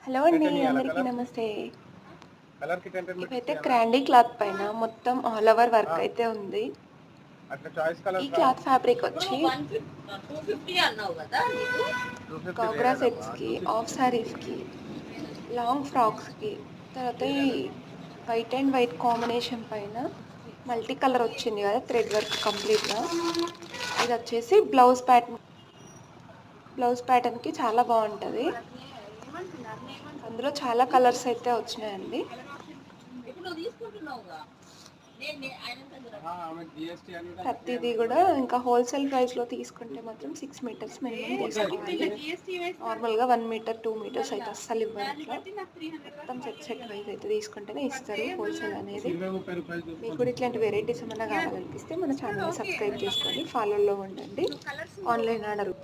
Hello అండి, అందరికీ నమస్తే. ఇవైతే క్రాండీ క్లాత్ పైన మొత్తం ఆల్ ఓవర్ వర్క్ అయితే ఉంది. ఈ క్లాత్ ఫ్యాబ్రిక్ వచ్చి గాగ్రా సెట్స్కి, ఆఫ్ శారీస్కి, లాంగ్ ఫ్రాక్స్కి, తర్వాత ఈ వైట్ అండ్ వైట్ కాంబినేషన్ పైన మల్టీ కలర్ వచ్చింది కదా థ్రెడ్ వర్క్ కంప్లీట్గా. ఇది వచ్చేసి బ్లౌజ్ ప్యాటర్న్కి చాలా బాగుంటుంది. అందులో చాలా కలర్స్ అయితే వచ్చినాయండి. ప్రతిదీ కూడా ఇంకా హోల్సేల్ ప్రైస్లో తీసుకుంటే మాత్రం 6 మీటర్స్ మినిమం తీసుకోవాలి. నార్మల్గా 1 మీటర్ 2 మీటర్స్ అయితే అస్సలు ఇవ్వరు. అట్లా మొత్తం సెట్ వైజ్ అయితే తీసుకుంటేనే ఇస్తారు హోల్సేల్ అనేది. మీకు కూడా ఇట్లాంటి వెరైటీస్ ఏమైనా కావాలనిపిస్తే మన ఛానల్ని సబ్స్క్రైబ్ చేసుకొని ఫాలోలో ఉండండి. Online order